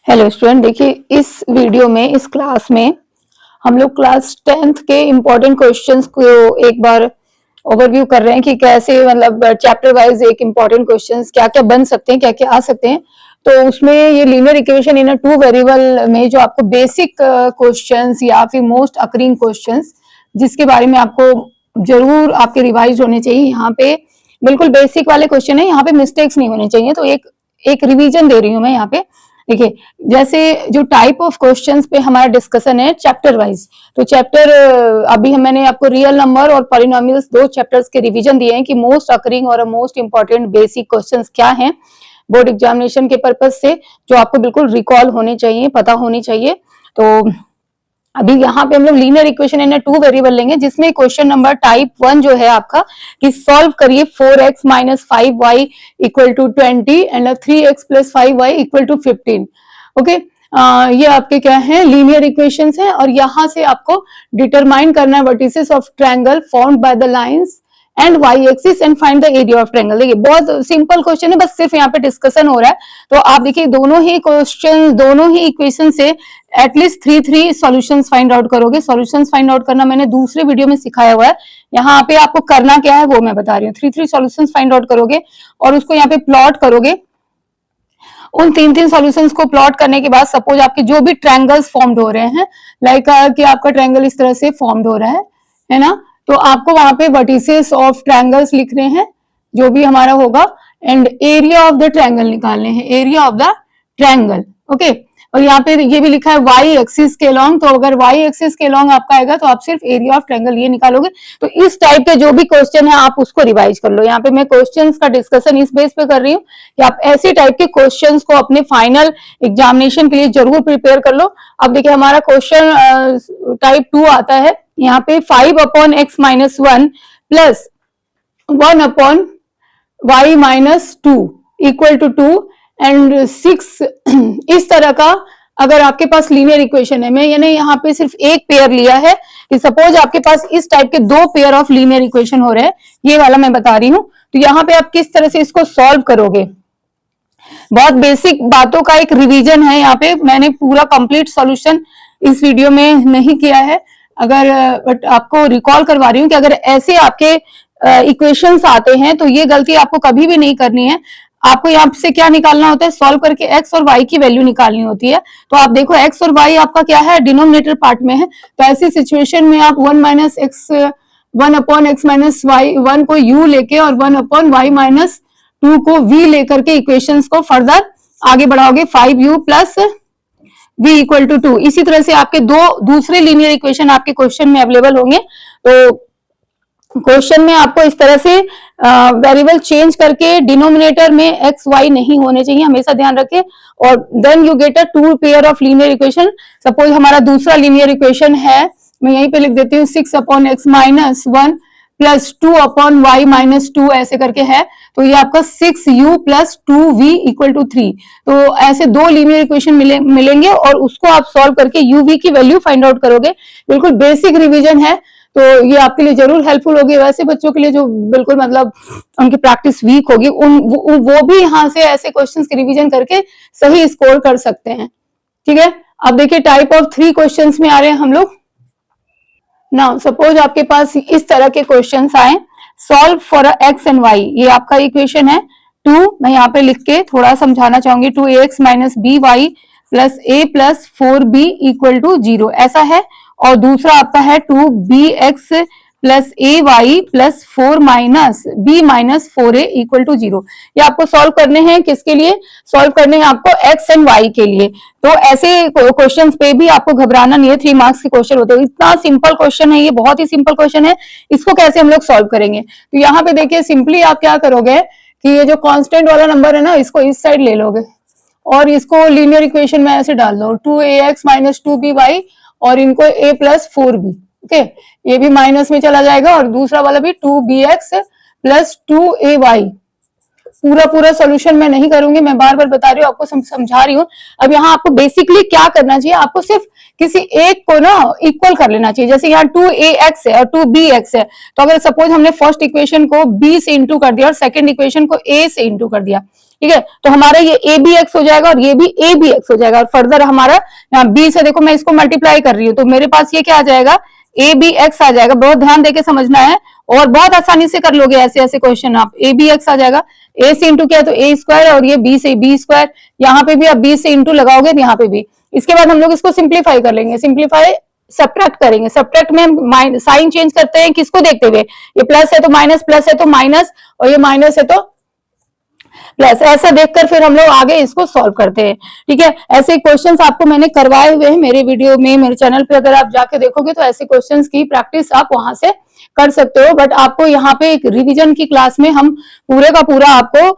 Hello student, देखिए इस video में, इस क्लास में हम लोग क्लास 10th के इम्पोर्टेंट क्वेश्चंस को एक बार ओवरव्यू कर रहे हैं कि कैसे मतलब चैप्टर वाइज एक इम्पोर्टेंट क्वेश्चंस क्या क्या बन सकते हैं, क्या क्या आ सकते हैं। तो उसमें ये linear equation in two variable में जो आपको बेसिक क्वेश्चंस या फिर मोस्ट अकरिंग क्वेश्चंस जिसके बारे में आपको जरूर आपके रिवाइज होने चाहिए, यहाँ पे बिल्कुल बेसिक वाले क्वेश्चन है, यहाँ पे मिस्टेक्स नहीं होने चाहिए। तो एक रिवीजन दे रही हूँ मैं यहाँ पे। देखिए, जैसे जो टाइप ऑफ क्वेश्चंस पे हमारा डिस्कशन है चैप्टर वाइज, तो चैप्टर अभी मैंने आपको रियल नंबर और पॉलिनोमियल्स दो चैप्टर्स के रिवीजन दिए हैं कि मोस्ट अकरिंग और मोस्ट इंपॉर्टेंट बेसिक क्वेश्चंस क्या हैं बोर्ड एग्जामिनेशन के पर्पज से, जो आपको बिल्कुल रिकॉल होने चाहिए, पता होनी चाहिए। तो अभी यहाँ पे हम लोग linear equation in two variable लेंगे, जिसमें क्वेश्चन नंबर टाइप 1 जो है आपका कि सॉल्व करिए 4x minus 5y equal to 20 and 3x plus 5y equal to 15। Okay, ये आपके क्या है, लीनियर इक्वेशंस हैं और यहाँ से आपको डिटरमाइन करना है vertices of triangle formed by the lines and y axis and find the area of triangle. देखिए बहुत सिंपल क्वेश्चन है, बस सिर्फ यहाँ पे डिस्कशन हो रहा है। तो आप देखिए दोनों ही क्वेश्चन, दोनों ही इक्वेशन से at least three solutions find out करोगे। सॉल्यूशंस फाइंड आउट करना मैंने दूसरे वीडियो में सिखाया हुआ है, यहाँ पे आपको करना क्या है वो मैं बता रही हूँ। थ्री सॉल्यूशंस फाइंड आउट करोगे और उसको यहाँ पे प्लॉट करोगे। उन तीन सॉल्यूशंस को प्लॉट करने के बाद सपोज आपके जो भी ट्रायंगल्स फॉर्म्ड हो रहे हैं, लाइक कि आपका ट्रायंगल इस तरह से फॉर्म्ड हो रहा है ना, तो आपको वहां पे वर्टिसेस ऑफ ट्रायंगल्स लिख रहे हैं जो भी हमारा होगा, and area of the triangle निकालने हैं, area of the triangle. Okay, और यहाँ पे ये भी लिखा है वाई एक्सिस के लॉन्ग, तो अगर वाई एक्सिस के लॉन्ग आपका आएगा तो आप सिर्फ एरिया ऑफ ट्रायंगल ये निकालोगे। तो इस टाइप के जो भी क्वेश्चन है आप उसको रिवाइज कर लो। यहाँ पे मैं क्वेश्चंस का डिस्कशन इस बेस पे कर रही हूँ कि आप ऐसे टाइप के क्वेश्चंस को अपने फाइनल एग्जामिनेशन के लिए जरूर प्रिपेयर कर लो। अब देखिए हमारा क्वेश्चन टाइप 2 आता है, यहाँ पे 5 upon x minus 1 plus 1 upon y minus 2 equal to 2 and 6। इस तरह का अगर आपके पास लीनियर इक्वेशन है, मैं यानी यहाँ पे सिर्फ एक पेयर लिया है कि सपोज आपके पास इस टाइप के दो पेयर ऑफ लीनियर इक्वेशन हो रहे हैं, ये वाला मैं बता रही हूँ। तो यहाँ पे आप किस तरह से इसको सॉल्व करोगे, बहुत बेसिक बातों का एक रिवीजन है। यहाँ पे मैंने पूरा कंप्लीट सॉल्यूशन इस वीडियो में नहीं किया है, अगर बट आपको रिकॉल करवा रही हूँ कि अगर ऐसे आपके इक्वेशंस आते हैं तो ये गलती आपको कभी भी नहीं करनी है। आपको यहाँ से क्या निकालना होता है, सॉल्व करके x और y की वैल्यू निकालनी होती है। तो आप देखो x और y आपका क्या है, डिनोमिनेटर पार्ट में है, तो ऐसी सिचुएशन में आप 1 अपॉन एक्स माइनस वाई 1 को u लेके और 1 अपॉन वाई माइनस 2 को v लेकर के इक्वेशंस को फर्दर आगे बढ़ाओगे, 5u plus v equal to 2। इसी तरह से आपके दो दूसरे लीनियर इक्वेशन आपके क्वेश्चन में अवेलेबल होंगे। तो क्वेश्चन में आपको इस तरह से वेरिएबल चेंज करके डिनोमिनेटर में एक्स वाई नहीं होने चाहिए, हमेशा ध्यान रखें। और then you get a two pair of linear equation. Suppose हमारा दूसरा लीनियर इक्वेशन है, मैं यहीं पे लिख देती हूँ 6 upon x minus 1 plus 2 upon y minus 2 ऐसे करके है। तो ये आपका 6u plus 2v equal to 3। तो ऐसे दो लीनियर इक्वेशन मिलेंगे और उसको आप सॉल्व करके uv की वैल्यू फाइंड आउट करोगे। बिल्कुल बेसिक रिवीजन है, तो ये आपके लिए जरूर हेल्पफुल होगी। वैसे बच्चों के लिए जो बिल्कुल मतलब उनकी प्रैक्टिस वीक होगी, वो भी यहाँ से ऐसे क्वेश्चंस की रिवीजन करके सही स्कोर कर सकते हैं। ठीक है, अब देखिए टाइप ऑफ 3 क्वेश्चंस में आ रहे हैं हम लोग। नाउ सपोज आपके पास इस तरह के क्वेश्चंस आए, solve for x and y, ये आपका इक्वेशन है 2, मैं यहाँ पे लिख के थोड़ा समझाना चाहूंगी, 2ax minus b y plus a plus 4b equal to 0 ऐसा है। और दूसरा आपका है 2bx plus a y plus 4 minus b minus 4a equal to 0। ये आपको सॉल्व करने हैं, किसके लिए सॉल्व करने हैं, आपको एक्स एंड वाई के लिए। तो ऐसे क्वेश्चंस पे भी आपको घबराना नहीं है, 3 मार्क्स के क्वेश्चन होते हैं। इतना सिंपल क्वेश्चन है ये, बहुत ही सिंपल क्वेश्चन है। इसको कैसे हम लोग सॉल्व करेंगे, तो यहाँ पे देखिए सिंपली आप क्या करोगे कि ये जो कांस्टेंट वाला नंबर है ना, इसको इस साइड ले लोगे और इसको लीनियर इक्वेशन में ऐसे डाल दो, 2ax माइनस 2by और इनको a प्लस 4b। ओके, ये भी माइनस में चला जाएगा और दूसरा वाला भी 2bx प्लस 2ay। पूरा सॉल्यूशन मैं नहीं करूंगी, मैं बार बार बता रही हूँ, आपको समझा रही हूँ। अब यहाँ आपको बेसिकली क्या करना चाहिए, आपको सिर्फ किसी एक को ना इक्वल कर लेना चाहिए। जैसे यहाँ 2ax है और 2bx है, तो अगर सपोज हमने फर्स्ट इक्वेशन को b से इंटू कर दिया और सेकंड इक्वेशन को a से इंटू कर दिया, ठीक है, तो हमारा ये ए बी एक्स हो जाएगा और ये भी ए बी एक्स हो जाएगा। और फर्दर हमारा यहाँ बी से देखो मैं इसको मल्टीप्लाई कर रही हूँ, तो मेरे पास ये क्या आ जाएगा, ए बी एक्स आ जाएगा। बहुत ध्यान देके समझना है और बहुत आसानी से कर लोगे ऐसे ऐसे क्वेश्चन आप। ए बी एक्स आ जाएगा, ए से इंटू क्या है तो ए स्क्वायर, और ये बी से बी स्क्वायर, यहाँ पे भी आप बी से इंटू लगाओगे तो यहाँ पे भी। इसके बाद हम लोग इसको सिंप्लीफाई कर लेंगे, सिंप्लीफाई सब्ट्रैक्ट करेंगे। सब्ट्रैक्ट में हम साइन चेंज करते हैं किसको देखते हुए, ये प्लस है तो माइनस, प्लस है तो माइनस, और ये माइनस है तो प्लस, ऐसा देखकर फिर हम लोग आगे इसको सॉल्व करते हैं। ठीक है, ऐसे क्वेश्चंस आपको मैंने करवाए हुए हैं मेरे वीडियो में, मेरे चैनल पे अगर आप जाके देखोगे तो ऐसे क्वेश्चंस की प्रैक्टिस आप वहां से कर सकते हो। बट आपको यहाँ पे एक रिवीजन की क्लास में हम पूरे का पूरा आपको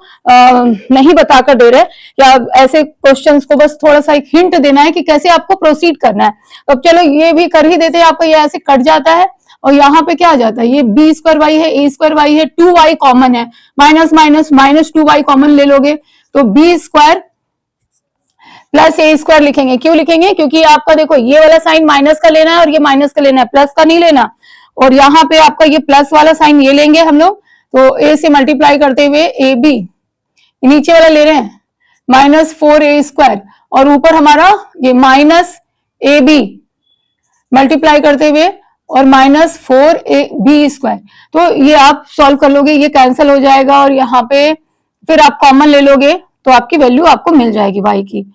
नहीं बताकर दे रहे, या ऐसे क्वेश्चंस को बस थोड़ा सा एक हिंट देना है कि कैसे आपको प्रोसीड करना है। तो अब चलो ये भी कर ही देते हैं, आपको ये ऐसे कट जाता है और यहाँ पे क्या आ जाता है, ये बी स्क्वायर वाई है, ए स्क्वायर वाई है, 2y कॉमन है, minus minus minus 2y common ले लोगे तो बी स्क्वायर प्लस ए स्क्वायर लिखेंगे। क्यों लिखेंगे, क्योंकि आपका देखो ये वाला साइन माइनस का लेना है और ये माइनस का लेना है, प्लस का नहीं लेना। और यहाँ पे आपका ये प्लस वाला साइन ये लेंगे हम लोग, तो ए से मल्टीप्लाई करते हुए ए बी, नीचे वाला ले रहे हैं माइनस 4a स्क्वायर, और ऊपर हमारा ये माइनस ए बी मल्टीप्लाई करते हुए और माइनस 4ab स्क्वायर। तो ये आप सॉल्व कर लोगे, ये कैंसिल हो जाएगा और यहाँ पे फिर आप कॉमन ले लोगे तो आपकी वैल्यू आपको मिल जाएगी y की,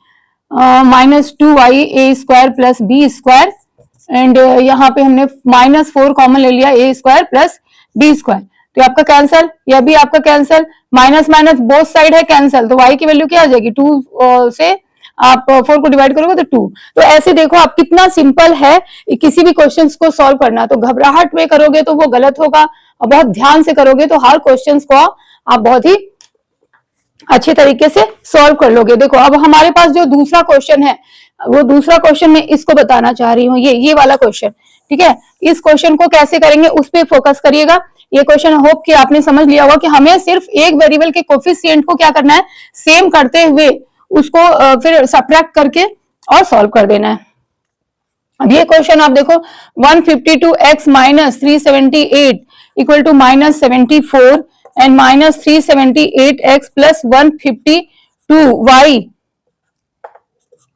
minus 2ya square plus b square, and यहाँ पे हमने माइनस 4 कॉमन ले लिया, a square plus b square, तो आपका कैंसिल, यह भी आपका cancel, minus minus both side है कैंसिल, तो y की वैल्यू क्या आ जाएगी, 2 से आप 4 को डिवाइड करोगे तो 2। तो ऐसे देखो आप कितना सिंपल है किसी भी क्वेश्चंस को सॉल्व करना। तो घबराहट में करोगे तो वो गलत होगा, और बहुत ध्यान से करोगे तो हर क्वेश्चंस को आप बहुत ही अच्छे तरीके से सॉल्व कर लोगे। देखो अब हमारे पास जो दूसरा क्वेश्चन है, वो दूसरा क्वेश्चन मैं इसको बताना चाह रही हूँ, ये वाला क्वेश्चन। ठीक है, इस क्वेश्चन को कैसे करेंगे उस पर फोकस करिएगा। ये क्वेश्चन होप कि आपने समझ लिया होगा कि हमें सिर्फ एक वेरिएबल के कोफिशिएंट को क्या करना है, सेम करते हुए उसको फिर सब्ट्रैक्ट करके और सॉल्व कर देना है। अब ये क्वेश्चन आप देखो, 152x minus 378 equal to minus 74 and minus 378x plus 152y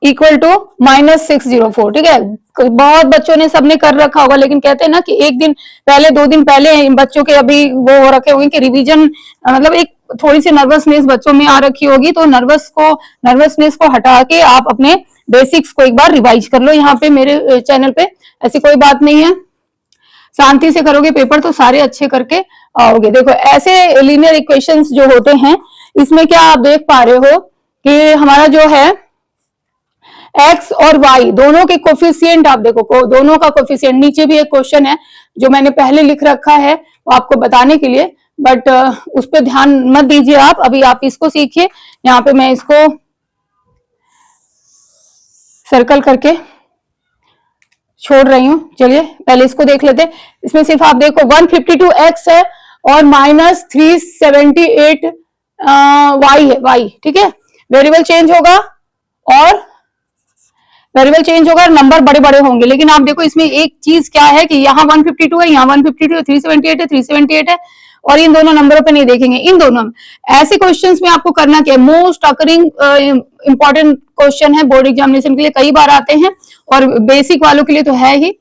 equal to minus 604। ठीक है, बहुत बच्चों ने सबने कर रखा होगा, लेकिन कहते हैं ना कि एक दिन पहले 2 दिन पहले बच्चों के अभी वो हो रखे होंगे कि रिवीजन, मतलब एक थोड़ी सी नर्वसनेस बच्चों में आ रखी होगी, तो नर्वसनेस को हटा के आप अपने बेसिक्स को एक बार रिवाइज कर लो। यहाँ पे मेरे चैनल पे ऐसी कोई बात नहीं है, शांति से करोगे पेपर तो सारे अच्छे करके आओगे। देखो ऐसे लीनियर इक्वेशंस जो होते हैं, इसमें क्या आप देख पा रहे हो कि हमारा जो है x और y दोनों के कोफिशिएंट आप देखो, दोनों का कोफिशिएंट, नीचे भी एक क्वेश्चन है जो मैंने पहले लिख रखा है वो आपको बताने के लिए, बट उस पर ध्यान मत दीजिए आप, अभी आप इसको सीखिए। यहाँ पे मैं इसको सर्कल करके छोड़ रही हूँ। चलिए पहले इसको देख लेते हैं। इसमें सिर्फ आप देखो 152x है और माइनस 378 y है, y। ठीक है, वेरिएबल चेंज होगा और नंबर बड़े बड़े होंगे, लेकिन आप देखो इसमें एक चीज क्या है कि यहाँ 152 है, यहाँ 152 है, 378 है, 378 है, और इन दोनों नंबरों पे नहीं देखेंगे। इन दोनों ऐसे क्वेश्चंस में आपको करना क्या है, मोस्ट अकरिंग इंपॉर्टेंट क्वेश्चन है, बोर्ड एग्जामिनेशन के लिए कई बार आते हैं और बेसिक वालों के लिए तो है ही।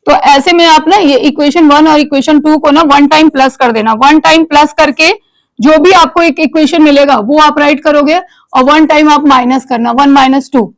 तो ऐसे में आप ना ये इक्वेशन 1 और इक्वेशन 2 को ना 1 टाइम प्लस कर देना। 1 टाइम प्लस करके जो भी आपको एक इक्वेशन मिलेगा वो आप राइट करोगे, और 1 टाइम आप माइनस करना, 1 माइनस 2।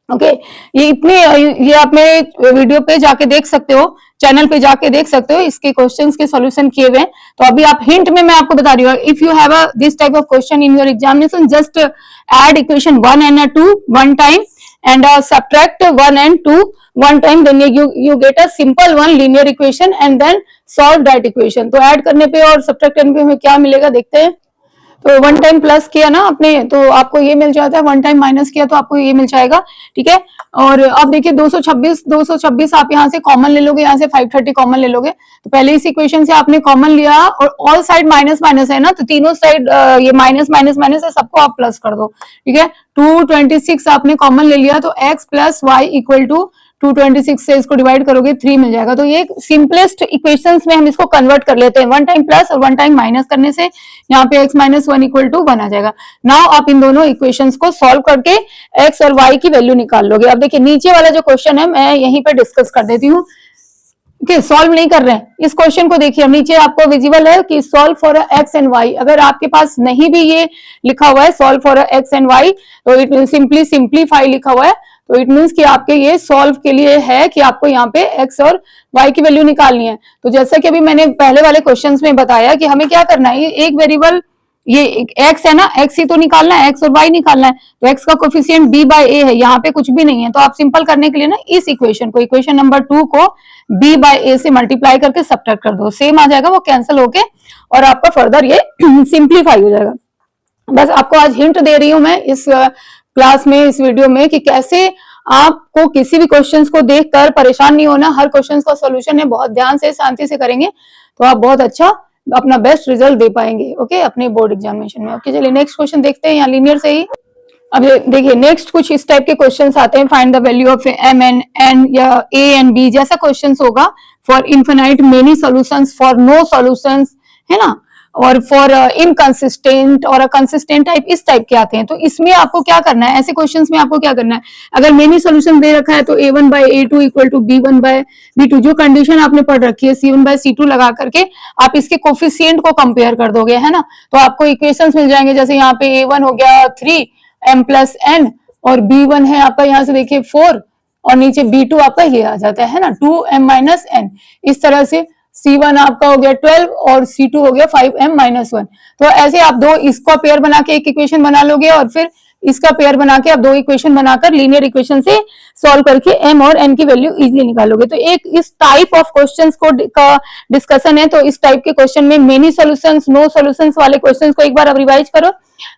ओके, ये आप मेरे वीडियो पे जाके देख सकते हो, चैनल पे जाके देख सकते हो, इसके क्वेश्चंस के सॉल्यूशन किए हुए हैं। तो अभी आप हिंट में मैं आपको बता रही हूँ, if you have this type of question in your examination, just add equation 1 and 2 1 time and subtract 1 and 2 1 time, then you get a simple one linear equation and then solve that equation। तो add करने पे और subtract करने पे हमें क्या मिलेगा देखते हैं। तो 1 टाइम प्लस किया ना आपने तो आपको ये मिल जाता है, 1 टाइम माइनस किया तो आपको ये मिल जाएगा। ठीक है, और अब देखिए 226 आप यहाँ से कॉमन ले लोगे, यहाँ से 530 कॉमन ले लोगे। तो पहले इस इक्वेशन से आपने कॉमन लिया और ऑल साइड माइनस माइनस है ना, तो तीनों साइड ये माइनस माइनस माइनस है, सबको आप प्लस कर दो। ठीक है, 226 आपने कॉमन ले लिया तो x plus y equal to 226 से इसको डिवाइड करोगे 3 मिल जाएगा। तो ये सिंपलेस्ट इक्वेशंस में हम इसको कन्वर्ट कर लेते हैं, 1 टाइम प्लस और 1 टाइम माइनस करने से यहाँ पे x माइनस 1 इक्वल टू 1 आ जाएगा। नाउ आप इन दोनों इक्वेशंस को सॉल्व करके x और y की वैल्यू निकाल लोगे। अब देखिए नीचे वाला जो क्वेश्चन है मैं यहीं पे डिस्कस कर देती हूँ। सॉल्व नहीं कर रहे हैं इस क्वेश्चन को। देखिए नीचे आपको विजिबल है कि solve for x and y. अगर आपके पास नहीं भी ये लिखा हुआ है solve for x and y, तो इट सिंपली सिंप्लीफाई लिखा हुआ है, तो इट मीन्स कि आपके ये सॉल्व के लिए है कि आपको यहाँ पे एक्स और वाई की वैल्यू निकालनी है। तो जैसा कि अभी मैंने पहले वाले क्वेश्चंस में बताया कि हमें क्या करना है, एक वेरिएबल ये एक्स है ना, एक्स ही तो निकालना है, एक्स और वाई निकालना है। तो एक्स का कोफिशिएंट b बाय ए है, यहाँ पे कुछ भी नहीं है, तो आप सिंपल करने के लिए ना इस इक्वेशन को, इक्वेशन नंबर 2 को b बाय ए से मल्टीप्लाई करके सब्ट्रैक्ट कर दो, सेम आ जाएगा, वो कैंसिल होके और आपका फर्दर ये सिंप्लीफाई हो जाएगा। बस आपको आज हिंट दे रही हूं मैं इस क्लास में, इस वीडियो में, कि कैसे आपको किसी भी क्वेश्चंस को देखकर परेशान नहीं होना। हर क्वेश्चंस का सॉल्यूशन है, बहुत ध्यान से शांति से करेंगे तो आप बहुत अच्छा अपना बेस्ट रिजल्ट दे पाएंगे, ओके, अपने बोर्ड एग्जामिनेशन में। ओके, चलिए नेक्स्ट क्वेश्चन देखते हैं, यहाँ लीनियर से ही। अब देखिए नेक्स्ट कुछ इस टाइप के क्वेश्चंस आते हैं, find the value of m n n या ए एंड बी जैसा क्वेश्चंस होगा, for infinite many solutions, for no solutions, है ना, और फॉर इनकंसिस्टेंट और कंसिस्टेंट टाइप, इस टाइप के आते हैं। तो इसमें आपको क्या करना है, ऐसे क्वेश्चंस में आपको क्या करना है, अगर मेनी सॉल्यूशन दे रखा है तो a1 bye a2 equal to b1 bye b2, जो कंडीशन आपने पढ़ रखी है c1 बाय c2 लगा करके आप इसके कोफिशिएंट को कंपेयर कर दोगे, है ना, तो आपको इक्वेशंस मिल जाएंगे। जैसे यहाँ पे a1 हो गया 3m प्लस n और b1 है आपका यहाँ से देखिए 4 और नीचे b2 आपका ये आ जाता है ना 2m माइनस n। इस तरह से C1 आपका हो गया 12 और C2 हो गया 5m माइनस 1। तो ऐसे आप दो इसका पेयर बना के एक इक्वेशन बना लोगे और फिर इसका पेयर बना के आप दो इक्वेशन बनाकर लीनियर इक्वेशन से सॉल्व करके m और n की वैल्यू इजीली निकालोगे। तो एक इस टाइप ऑफ क्वेश्चंस को का डिस्कशन है। तो इस टाइप के क्वेश्चन में मेनी सॉल्यूशंस, नो सॉल्यूशंस वाले क्वेश्चंस को एक बार अब रिवाइज करो।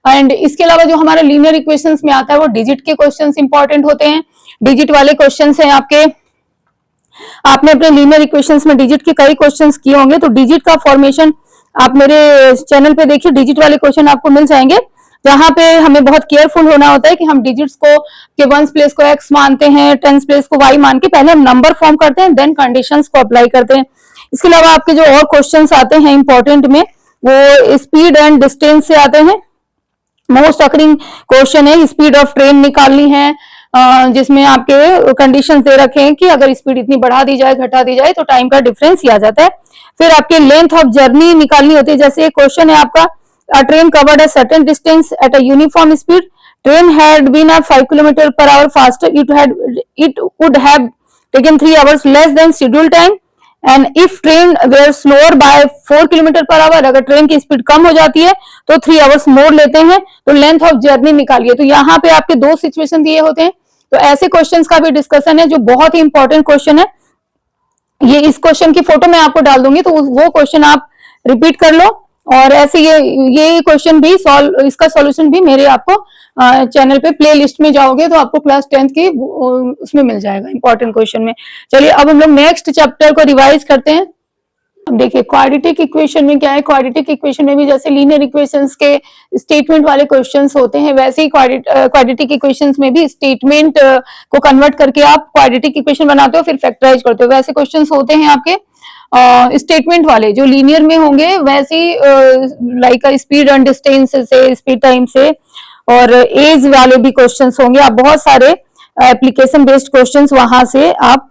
एंड इसके अलावा जो हमारा लीनियर इक्वेशंस में आता है वो डिजिट के क्वेश्चंस इंपॉर्टेंट होते हैं। डिजिट वाले क्वेश्चंस हैं आपके, आपने अपने लीनियर इक्वेशंस में डिजिट के कई क्वेश्चंस किए होंगे, तो डिजिट का फॉर्मेशन आप मेरे चैनल पे देखिए, डिजिट वाले क्वेश्चन आपको मिल जाएंगे, जहां पे हमें बहुत केयरफुल होना होता है कि हम डिजिट्स को के वंस प्लेस को x मानते हैं, टेंस प्लेस को y मान के पहले हम नंबर फॉर्म करते हैं, देन कंडीशंस को अप्लाई करते हैं। इसके अलावा आपके जो और क्वेश्चंस आते हैं इंपॉर्टेंट में, वो स्पीड एंड डिस्टेंस से आते हैं। मोस्ट अकरिंग क्वेश्चन है, स्पीड ऑफ ट्रेन निकालनी है, जिसमें आपके कंडीशंस दे रखे हैं कि अगर स्पीड इतनी बढ़ा दी जाए, घटा दी जाए, तो टाइम का डिफरेंस ही आ जाता है। फिर आपके लेंथ ऑफ जर्नी निकालनी होती है। जैसे एक क्वेश्चन है आपका, train covered a certain distance at a uniform speed, train had been a 5 kilometre per hour faster, it would have taken 3 hours less than schedule time, and if train were slower by 4 kilometre per hour, अगर train की speed कम हो जाती है तो 3 hours मोर लेते हैं, तो लेंथ ऑफ जर्नी निकालिए। तो यहाँ पे आपके दो सिचुएशन दिए होते हैं, तो ऐसे क्वेश्चंस का भी डिस्कशन है जो बहुत ही इंपॉर्टेंट क्वेश्चन है। ये इस क्वेश्चन की फोटो मैं आपको डाल दूंगी, तो वो क्वेश्चन आप रिपीट कर लो, और ऐसे ये क्वेश्चन भी सॉल्व, इसका सॉल्यूशन भी मेरे आपको चैनल पे प्ले लिस्ट में जाओगे तो आपको क्लास 10th की उसमें मिल जाएगा इंपॉर्टेंट क्वेश्चन में। चलिए अब हम लोग नेक्स्ट चैप्टर को रिवाइज करते हैं। अब देखिए क्वाड्रेटिक इक्वेशन में क्या है, क्वाड्रेटिक इक्वेशन में भी जैसे लीनियर इक्वेशंस के स्टेटमेंट वाले क्वेश्चंस होते हैं, वैसे ही क्वाड्रेटिक इक्वेशंस में भी स्टेटमेंट को कन्वर्ट करके आप क्वाड्रेटिक इक्वेशन बनाते हो, फिर फैक्टराइज करते हो। वैसे क्वेश्चंस होते हैं आपके स्टेटमेंट वाले, जो लीनियर में होंगे वैसे ही लाइक स्पीड एंड डिस्टेंस से, स्पीड टाइम से, और एज वाले भी क्वेश्चंस होंगे। आप बहुत सारे एप्लीकेशन बेस्ड क्वेश्चंस वहां से आप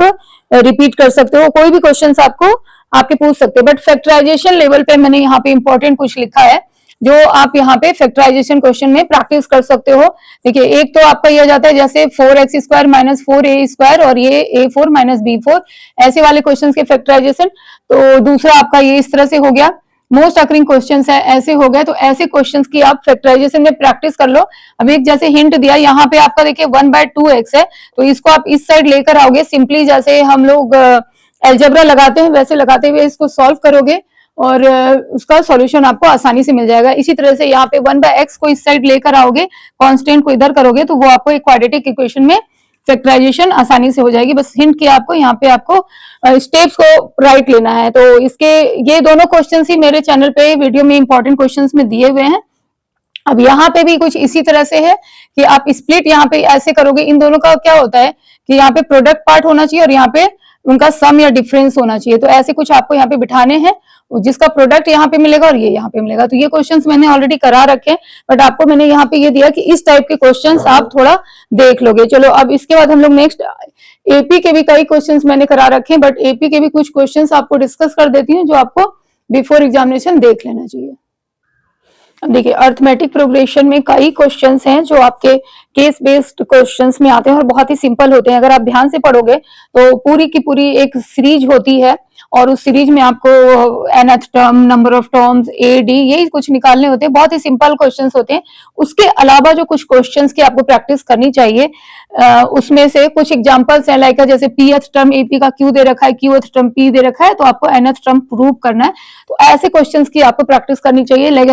रिपीट कर सकते हो, कोई भी क्वेश्चंस आपको आपके पूछ सकते हैं। बट फैक्टराइजेशन लेवल पे मैंने यहाँ पे इंपॉर्टेंट कुछ लिखा है जो आप यहाँ पे फैक्टराइजेशन क्वेश्चन में प्रैक्टिस कर सकते हो। देखिए एक तो आपका ये हो जाता है जैसे 4x square minus 4a square और ये a4 माइनस b4, ऐसे वाले क्वेश्चन के फैक्टराइजेशन। तो दूसरा आपका ये इस तरह से हो गया, मोस्ट अकरिंग क्वेश्चंस है, ऐसे हो गया। तो ऐसे क्वेश्चंस की आप फैक्टराइजेशन में प्रैक्टिस कर लो। अब एक जैसे हिंट दिया यहाँ पे आपका देखिए 1/2x है, तो इसको आप इस साइड लेकर आओगे, सिंपली जैसे हम लोग अलजेब्रा लगाते हैं वैसे लगाते हुए इसको सॉल्व करोगे और उसका सॉल्यूशन आपको आसानी से मिल जाएगा। इसी तरह से यहाँ पे 1/x को इस साइड लेकर आओगे, कांस्टेंट को इधर करोगे, तो वो आपको एक क्वाड्रेटिक इक्वेशन में फैक्टराइजेशन आसानी से हो जाएगी। बस हिंट किया आपको, यहाँ पे आपको स्टेप्स को राइट लेना है। तो इसके ये दोनों क्वेश्चन ही मेरे चैनल पे वीडियो में इंपॉर्टेंट क्वेश्चन में दिए हुए हैं। अब यहाँ पे भी कुछ इसी तरह से है कि आप स्प्लिट यहाँ पे ऐसे करोगे। इन दोनों का क्या होता है कि यहाँ पे प्रोडक्ट पार्ट होना चाहिए और यहाँ पे उनका सम या डिफरेंस होना चाहिए। तो ऐसे कुछ आपको यहाँ पे बिठाने हैं जिसका प्रोडक्ट यहाँ पे मिलेगा और ये यहाँ पे मिलेगा। तो ये क्वेश्चंस मैंने ऑलरेडी करा रखे हैं, बट आपको मैंने यहाँ पे ये दिया कि इस टाइप के क्वेश्चंस आप थोड़ा देख लोगे। चलो अब इसके बाद हम लोग नेक्स्ट एपी के भी कई क्वेश्चंस मैंने करा रखे हैं, बट एपी के भी कुछ क्वेश्चंस आपको डिस्कस कर देती हूँ जो आपको बिफोर एग्जामिनेशन देख लेना चाहिए। अब देखिए अर्थमेटिक प्रोग्रेशन में कई क्वेश्चंस हैं जो आपके केस बेस्ड क्वेश्चंस में आते हैं और बहुत ही सिंपल होते हैं। अगर आप ध्यान से पढ़ोगे तो पूरी की पूरी एक सीरीज होती है और उस सीरीज में आपको nth term, number of terms, A D, यही कुछ निकालने होते हैं। बहुत ही सिंपल क्वेश्चंस होते हैं। उसके अलावा जो कुछ क्वेश्चंस की आपको प्रैक्टिस करनी चाहिए, उसमें से कुछ एग्जांपल्स है लाइक जैसे pth टर्म एपी का क्यू दे रखा है, qth टर्म p दे रखा है, तो आपको nth टर्म प्रूव करना है। तो ऐसे क्वेश्चंस की आपको प्रैक्टिस करनी चाहिए। Like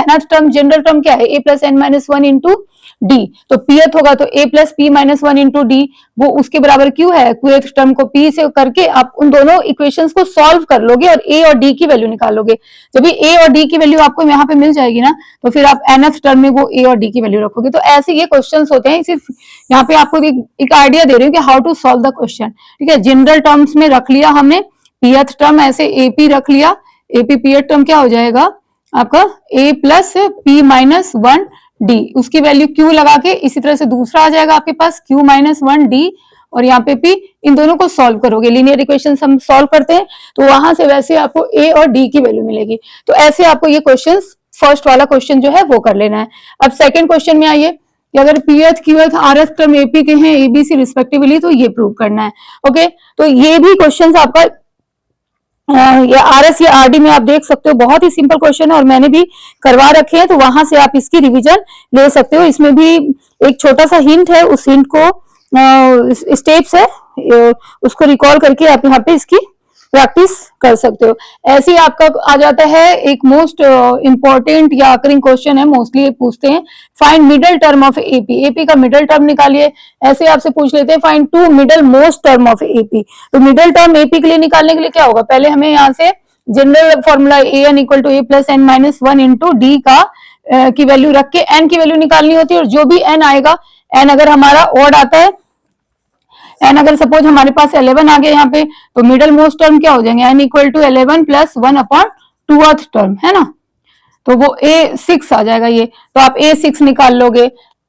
nth term general term क्या है, a plus n minus one into D, तो pth होगा तो a plus p minus one into D, वो उसके बराबर क्यू है। qth टर्म को p से करके आप उन दोनों इक्वेशंस को सॉल्व कर लोगे और a और d की वैल्यू निकालोगे। जब ये a और d की वैल्यू आपको यहाँ पे मिल जाएगी ना, तो फिर आप nth टर्म में वो a और d की वैल्यू रखोगे। तो ऐसे ये क्वेश्चंस होते हैं। सिर्फ यहाँ पे आपको एक आइडिया दे रही हूँ कि how to solve the question. ठीक है, जनरल टर्म्स में रख लिया हमने, pth टर्म ऐसे ap रख लिया, ap pth टर्म क्या हो जाएगा आपका a plus p minus one D, उसकी वैल्यू q लगा के इसी तरह से दूसरा आ जाएगा आपके पास q माइनस वन डी और यहाँ पे p। इन दोनों को सॉल्व करोगे, लीनियर इक्वेशन हम सॉल्व करते हैं तो वहां से वैसे आपको a और d की वैल्यू मिलेगी। तो ऐसे आपको ये क्वेश्चन, फर्स्ट वाला क्वेश्चन जो है वो कर लेना है। अब सेकेंड क्वेश्चन में आइए कि अगर pth qth rth term ap के हैं abc रिस्पेक्टिवली, तो ये प्रूव करना है। ओके, तो ये भी क्वेश्चन आपका या आरएस या आरडी में आप देख सकते हो, बहुत ही सिंपल क्वेश्चन है और मैंने भी करवा रखे हैं, तो वहां से आप इसकी रिवीजन ले सकते हो। इसमें भी एक छोटा सा हिंट है, उस हिंट को स्टेप्स है उसको रिकॉल करके आप यहाँ पे इसकी प्रैक्टिस कर सकते हो। ऐसे ही आपका आ जाता है एक मोस्ट इंपॉर्टेंट या अकरिंग क्वेश्चन है, मोस्टली ये पूछते हैं, find middle term of AP, AP का मिडिल टर्म निकालिए। ऐसे आपसे पूछ लेते हैं find two middle most term of AP. तो मिडिल टर्म एपी के लिए निकालने के लिए क्या होगा, पहले हमें यहाँ से general formula a n equal to a plus n minus one into d का की वैल्यू रख के एन की वैल्यू निकालनी होती है। और जो भी एन आएगा, एन अगर हमारा ऑड आता है, एन अगर सपोज हमारे पास 11 आ गया यहाँ पे, तो मिडिल मोस्ट टर्म क्या हो जाएंगे, n equal to 11 plus one upon टूथ टर्म, है ना, तो वो a6 आ जाएगा ये, तो आप a6 निकाल लोगे।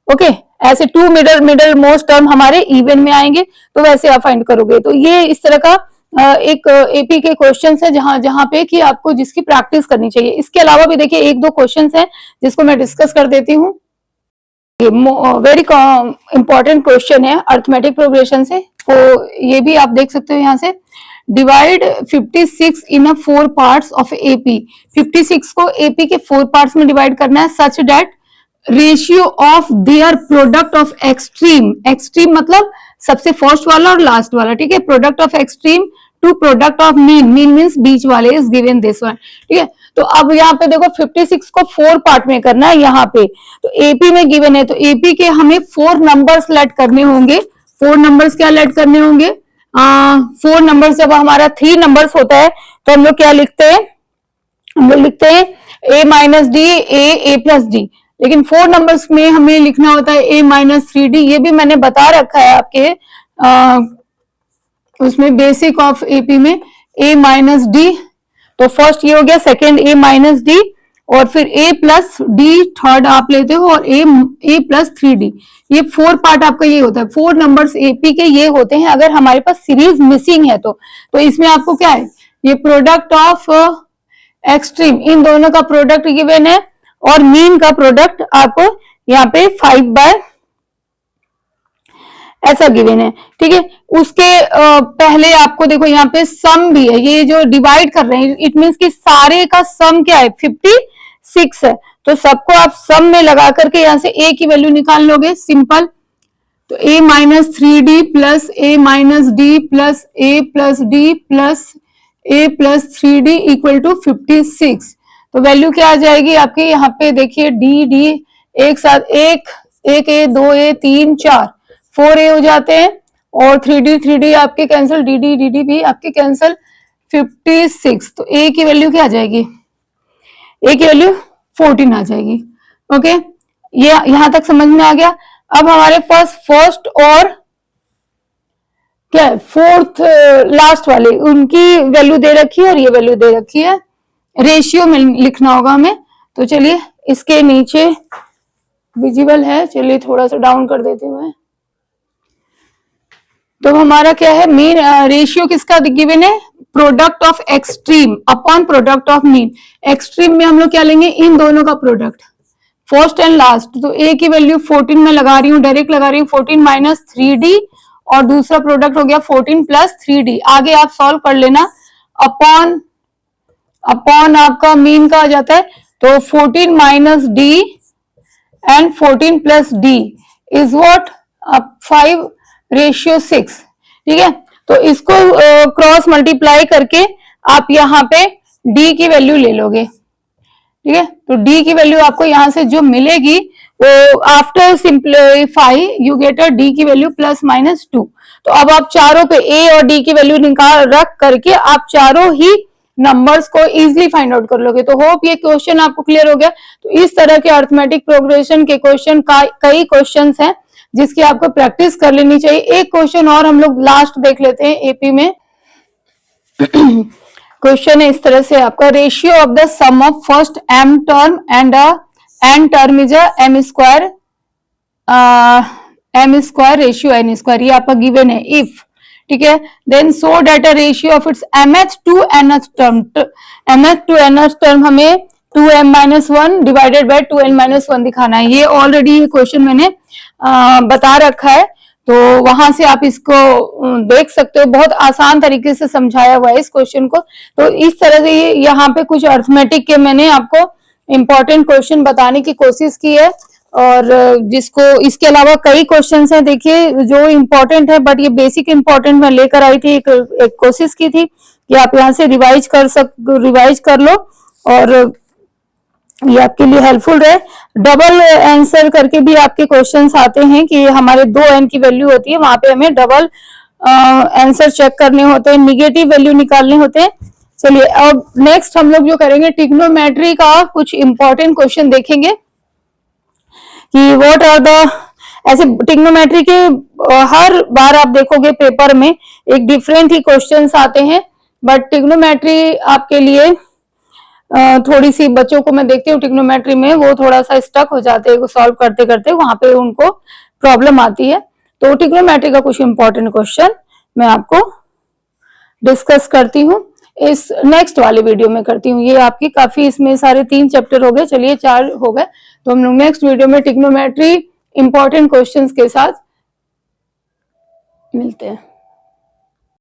ओके, ऐसे टू मिडिल मोस्ट टर्म हमारे इवन में आएंगे, तो वैसे आप फाइंड करोगे। तो ये इस तरह का एक एपी के क्वेश्चंस है जहां पे कि आपको जिसकी प्रैक्टिस करनी चाहिए। इसके अलावा भी देखिए एक दो क्वेश्चंस हैं जिसको मैं डिस्कस कर देती हूँ। वेरी इंपॉर्टेंट क्वेश्चन है अर्थमेटिक प्रोग्रेशन से, तो ये भी आप देख सकते हो यहाँ से, divide 56 in 4 parts of AP. 56 को एपी के 4 पार्ट्स में डिवाइड करना है such that ratio of their product of extreme, extreme मतलब सबसे फर्स्ट वाला और लास्ट वाला, ठीक है, product of extreme to product of mean, mean means बीच वाले, इज गिवन दिस वन। ठीक है, तो अब यहाँ पे देखो 56 को 4 पार्ट में करना है यहाँ पे, तो एपी में गिवन है, तो एपी के हमें 4 नंबर्स लेट करने होंगे। 4 नंबर्स क्या लेट करने होंगे, 4 नंबर्स जब हमारा 3 नंबर्स होता है तो हम लोग क्या लिखते हैं, हम लोग लिखते हैं a minus D, A plus D, लेकिन 4 नंबर्स में हमें लिखना होता है a माइनस 3d। ये भी मैंने बता रखा है आपके उसमें बेसिक ऑफ एपी में, a माइनस डी, तो फर्स्ट ये हो गया, सेकेंड a माइनस डी, और फिर a प्लस डी थर्ड आप लेते हो, और a प्लस 3d। ये 4 पार्ट आपका ये होता है, 4 नंबर्स एपी के ये होते हैं। अगर हमारे पास सीरीज मिसिंग है तो इसमें आपको क्या है, ये प्रोडक्ट ऑफ एक्सट्रीम, इन दोनों का प्रोडक्ट गिवन है, और मीन का प्रोडक्ट आपको यहाँ पे 5 बाय ऐसा गिवन है। ठीक है, उसके पहले आपको देखो यहाँ पे सम भी है, ये जो डिवाइड कर रहे हैं इट मींस कि सारे का सम क्या है 56 है, तो सबको आप सम में लगा करके यहाँ से a की वैल्यू निकाल लोगे, सिंपल। तो a minus 3d plus a minus d plus a plus d plus a plus 3d equal to 56। तो वैल्यू क्या आ जाएगी आपके यहाँ पे, देखिए डी एक साथ एक a 2a 3 4 4a हो जाते हैं, और 3d आपके कैंसिल, dd भी आपके कैंसिल, 56। तो a की वैल्यू क्या आ जाएगी, a की वैल्यू 14 आ जाएगी। ओके, ये यहां तक समझ में आ गया। अब हमारे पास फर्स्ट और क्या है, फोर्थ लास्ट वाले, उनकी वैल्यू दे रखी है और ये वैल्यू दे रखी है, रेशियो में लिखना होगा हमें। तो चलिए इसके नीचे विजिबल है, चलिए थोड़ा सा डाउन कर देती हूँ मैं। तो हमारा क्या है, मीन रेशियो किसका गिवन है, product of extreme upon product of mean. Extreme में हम लोग क्या लेंगे, इन दोनों का प्रोडक्ट, फर्स्ट एंड लास्ट। तो ए की वैल्यू 14 में लगा रही हूँ, डायरेक्ट लगा रही हूँ 14 माइनस 3d, और दूसरा प्रोडक्ट हो गया 14 प्लस 3d। आगे आप सॉल्व कर लेना, अपॉन अपॉन आपका मीन का आ जाता है, तो 14 minus D and 14 plus D is what, 5:6। ठीक है, तो इसको क्रॉस मल्टीप्लाई करके आप यहाँ पे डी की वैल्यू ले लोगे। ठीक है, तो डी की वैल्यू आपको यहां से जो मिलेगी वो after simplify you get a D की वैल्यू +-2। तो अब आप चारों पे ए और डी की वैल्यू निकाल रख करके आप चारों ही नंबर्स को इजीली फाइंड आउट कर लोगे। तो होप ये क्वेश्चन आपको क्लियर हो गया। तो इस तरह के अरिथमेटिक प्रोग्रेशन के क्वेश्चन का कई क्वेश्चंस हैं जिसकी आपको प्रैक्टिस कर लेनी चाहिए। एक क्वेश्चन और हम लोग लास्ट देख लेते हैं एपी में। क्वेश्चन है इस तरह से आपका, ratio of the sum of first m term and n term is m square ratio n square, ये आपका गिवन है। इफ, ठीक है, then so that a ratio of its mth to nth term, mth to nth term हमें 2m-1 divided by 2n-1 दिखाना है। ये already question मैंने बता रखा है, तो वहां से आप इसको देख सकते हो, बहुत आसान तरीके से समझाया हुआ है इस क्वेश्चन को। तो इस तरह से यहाँ पे कुछ अरिथमेटिक के मैंने आपको इंपॉर्टेंट क्वेश्चन बताने की कोशिश की है, और जिसको इसके अलावा कई क्वेश्चंस हैं देखिए जो इंपॉर्टेंट है, बट ये बेसिक इंपॉर्टेंट मैं लेकर आई थी, एक कोशिश की थी कि आप यहाँ से रिवाइज कर लो और ये आपके लिए हेल्पफुल रहे। डबल आंसर करके भी आपके क्वेश्चंस आते हैं कि हमारे 2n की वैल्यू होती है, वहां पे हमें डबल आंसर चेक करने होते हैं, निगेटिव वैल्यू निकालने होते हैं। चलिए अब नेक्स्ट हम लोग जो करेंगे, ट्रिग्नोमेट्री का कुछ इंपॉर्टेंट क्वेश्चन देखेंगे कि व्हाट आर द, ऐसे ट्रिग्नोमेट्री के हर बार आप देखोगे पेपर में एक डिफरेंट ही क्वेश्चंस आते हैं, बट ट्रिग्नोमेट्री आपके लिए थोड़ी सी, बच्चों को मैं देखती हूँ ट्रिग्नोमेट्री में वो थोड़ा सा स्टक हो जाते हैं सॉल्व करते करते, वहां पे उनको प्रॉब्लम आती है। तो ट्रिग्नोमेट्री का कुछ इंपॉर्टेंट क्वेश्चन मैं आपको डिस्कस करती हूँ, इस नेक्स्ट वाले वीडियो में करती हूँ। ये आपकी काफी, इसमें सारे 3 चैप्टर हो गए, चलिए 4 हो गए, तो हम लोग नेक्स्ट वीडियो में ट्रिग्नोमेट्री इंपॉर्टेंट क्वेश्चंस के साथ मिलते हैं।